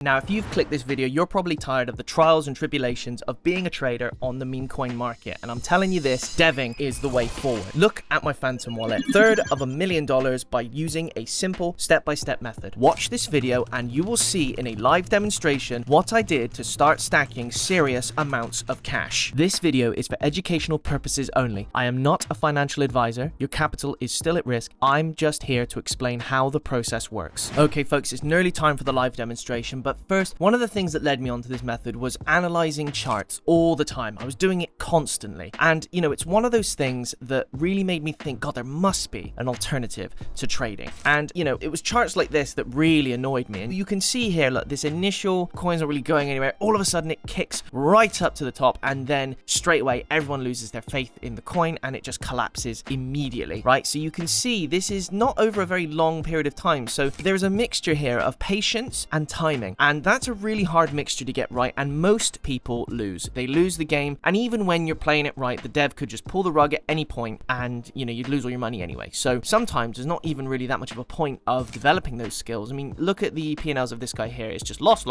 Now, if you've clicked this video, you're probably tired of the trials and tribulations of being a trader on the Memecoin market. And I'm telling you this, deving is the way forward. Look at my Phantom wallet, third of $1 million by using a simple step-by-step method. Watch this video and you will see in a live demonstration what I did to start stacking serious amounts of cash. This video is for educational purposes only. I am not a financial advisor. Your capital is still at risk. I'm just here to explain how the process works. Okay, folks, it's nearly time for the live demonstration, but first, one of the things that led me onto this method was analyzing charts all the time. I was doing it constantly. And, you know, it's one of those things that really made me think, God, there must be an alternative to trading. And, you know, it was charts like this that really annoyed me. And you can see here, look, this initial coin's not really going anywhere. All of a sudden, it kicks right up to the top. And then straight away, everyone loses their faith in the coin and it just collapses immediately, right? So you can see this is not over a very long period of time. So there's a mixture here of patience and timing. And that's a really hard mixture to get right, and most people lose. They lose the game, and even when you're playing it right, the dev could just pull the rug at any point, and, you know, you'd lose all your money anyway. So sometimes there's not even really that much of a point of developing those skills. I mean, look at the P&Ls of this guy here. It's just loss,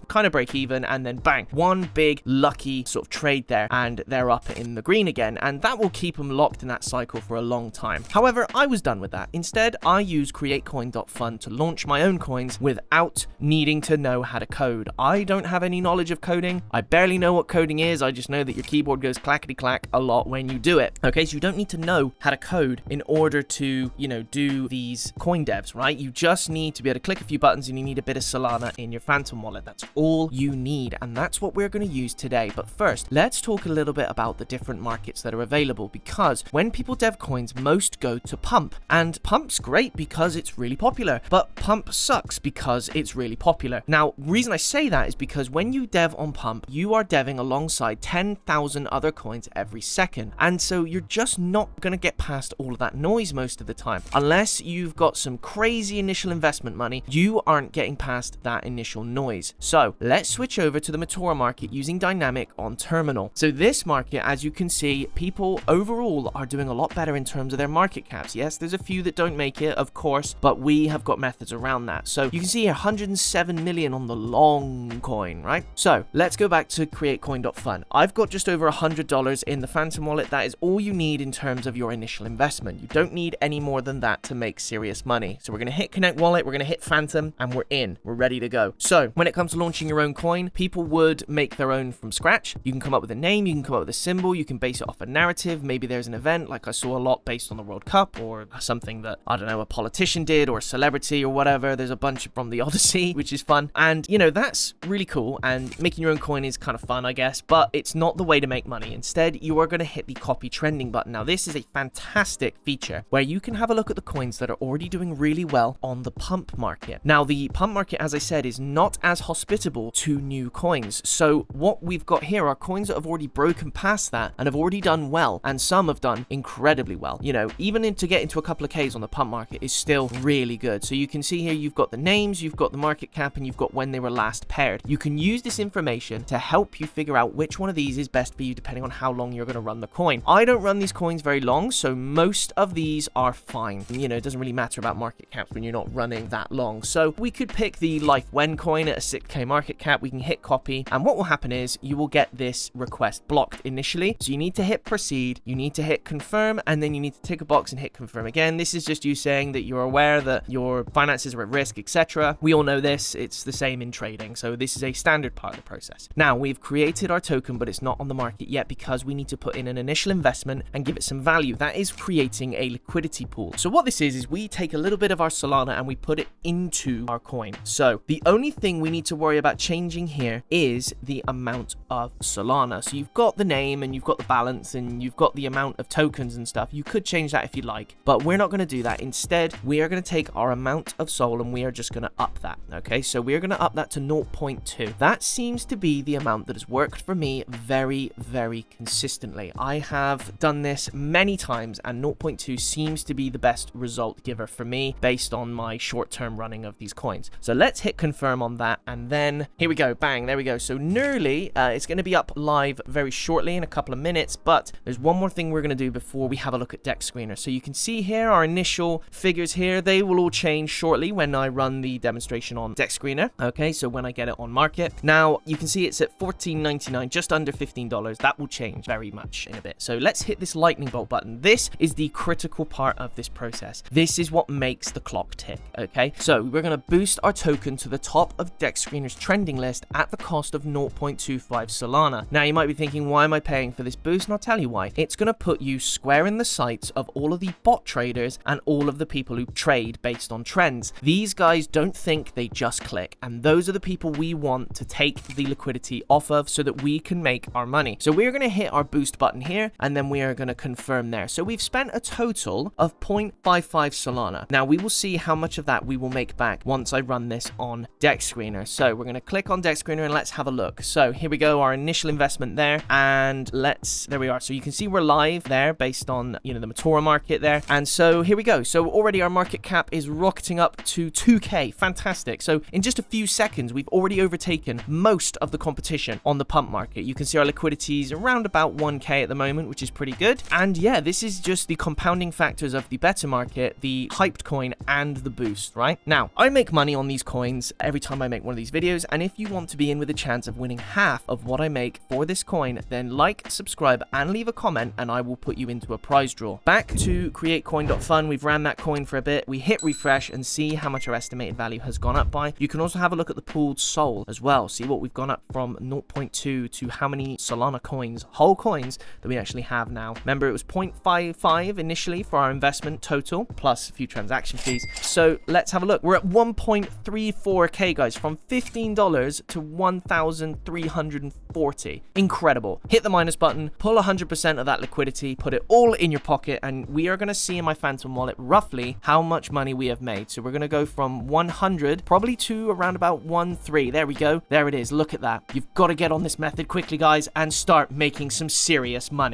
kind of break even, and then bang, one big lucky sort of trade there, and they're up in the green again, and that will keep them locked in that cycle for a long time. However, I was done with that. Instead, I used createcoin.fun to launch my own coins without needing to know how to code. I don't have any knowledge of coding. I barely know what coding is. I just know that your keyboard goes clackety clack a lot when you do it. Okay, so you don't need to know how to code in order to, you know, do these coin devs, right? You just need to be able to click a few buttons and you need a bit of Solana in your Phantom wallet. That's all you need, and that's what we're going to use today. But first, let's talk a little bit about the different markets that are available, because when people dev coins, most go to Pump, and Pump's great because it's really popular, but Pump sucks because it's really popular. Now, reason I say that is because when you dev on Pump, you are deving alongside 10,000 other coins every second, and so you're just not going to get past all of that noise most of the time. Unless you've got some crazy initial investment money, you aren't getting past that initial noise. So let's switch over to the Matora market using Dynamic on Terminal. So this market, as you can see, people overall are doing a lot better in terms of their market caps. Yes, there's a few that don't make it, of course, but we have got methods around that. So you can see here 107 million on the long coin, right? So let's go back to createcoin.fun. I've got just over $100 in the Phantom wallet. That is all you need in terms of your initial investment. You don't need any more than that to make serious money. So we're going to hit Connect Wallet, we're going to hit Phantom, and we're in. We're ready to go. So when it comes to launching your own coin, people would make their own from scratch. You can come up with a name, you can come up with a symbol, you can base it off a narrative. Maybe there's an event, like I saw a lot based on the World Cup, or something that, I don't know, a politician did, or a celebrity, or whatever. There's a bunch from the Odyssey, which is fun. And, you know, that's really cool, and making your own coin is kind of fun, I guess, but it's not the way to make money. Instead, you are going to hit the copy trending button. Now, this is a fantastic feature where you can have a look at the coins that are already doing really well on the Pump market. Now, the Pump market, as I said, is not as hospitable to new coins. So what we've got here are coins that have already broken past that and have already done well, and some have done incredibly well. You know, even to get into a couple of Ks on the Pump market is still really good. So you can see here you've got the names, you've got the market cap, and you've got when they were last paired. You can use this information to help you figure out which one of these is best for you depending on how long you're going to run the coin. I don't run these coins very long, so most of these are fine. You know, it doesn't really matter about market caps when you're not running that long. So we could pick the Life When coin at a 6K market cap. We can hit copy, and what will happen is you will get this request blocked initially. So you need to hit proceed, you need to hit confirm, and then you need to tick a box and hit confirm again. This is just you saying that you're aware that your finances are at risk, etc. We all know this. It's the same in trading. So this is a standard part of the process. Now, we've created our token, but it's not on the market yet because we need to put in an initial investment and give it some value. That is creating a liquidity pool. So what this is we take a little bit of our Solana and we put it into our coin. So the only thing we need to worry about changing here is the amount of Solana. So you've got the name and you've got the balance and you've got the amount of tokens and stuff. You could change that if you like, but we're not going to do that. Instead, we are going to take our amount of Sol and we are just going to up that. Okay, so we're going to up that to 0.2. That seems to be the amount that has worked for me very, very consistently. I have done this many times and 0.2 seems to be the best result giver for me based on my short-term running of these coins. So let's hit confirm on that, and then here we go, bang, there we go. So nearly, it's going to be up live very shortly in a couple of minutes, but there's one more thing we're going to do before we have a look at Deck Screener. So you can see here our initial figures here, they will all change shortly when I run the demonstration on Deck Screener. screener. Okay, so when I get it on market, now you can see it's at $14.99, just under $15. That will change very much in a bit. So let's hit this lightning bolt button. This is the critical part of this process. This is what makes the clock tick. Okay, so we're going to boost our token to the top of Dex Screener's trending list at the cost of 0.25 Solana. Now you might be thinking, why am I paying for this boost? And I'll tell you why. It's going to put you square in the sights of all of the bot traders and all of the people who trade based on trends. These guys don't think, they just click, and those are the people we want to take the liquidity off of so that we can make our money. So we're going to hit our boost button here, and then we are going to confirm there. So we've spent a total of 0.55 Solana. Now we will see how much of that we will make back once I run this on Dex Screener. So we're going to click on Dex Screener and let's have a look. So here we go, our initial investment there, and there we are. So you can see we're live there based on, you know, the Matora market there. And so here we go. So already our market cap is rocketing up to 2K. Fantastic. So in just a few seconds, we've already overtaken most of the competition on the pump market. You can see our liquidity is around about 1K at the moment, which is pretty good. And yeah, this is just the compounding factors of the better market, the hyped coin, and the boost, right? Now, I make money on these coins every time I make one of these videos, and if you want to be in with a chance of winning half of what I make for this coin, then like, subscribe, and leave a comment, and I will put you into a prize draw. Back to createcoin.fun, we've ran that coin for a bit. We hit refresh and see how much our estimated value has gone up by. You can also have a look at the pooled SOL as well, see what we've gone up from 0.2 to how many Solana coins, whole coins, that we actually have now. Remember, it was 0.55 initially for our investment total, plus a few transaction fees. So let's have a look. We're at 1.34K, guys, from $15 to 1,340. Incredible. Hit the minus button, pull 100% of that liquidity, put it all in your pocket, and we are going to see in my Phantom wallet roughly how much money we have made. So we're going to go from 100 probably to around about 1.3. There we go. There it is. Look at that. You've got to get on this method quickly, guys, and start making some serious money.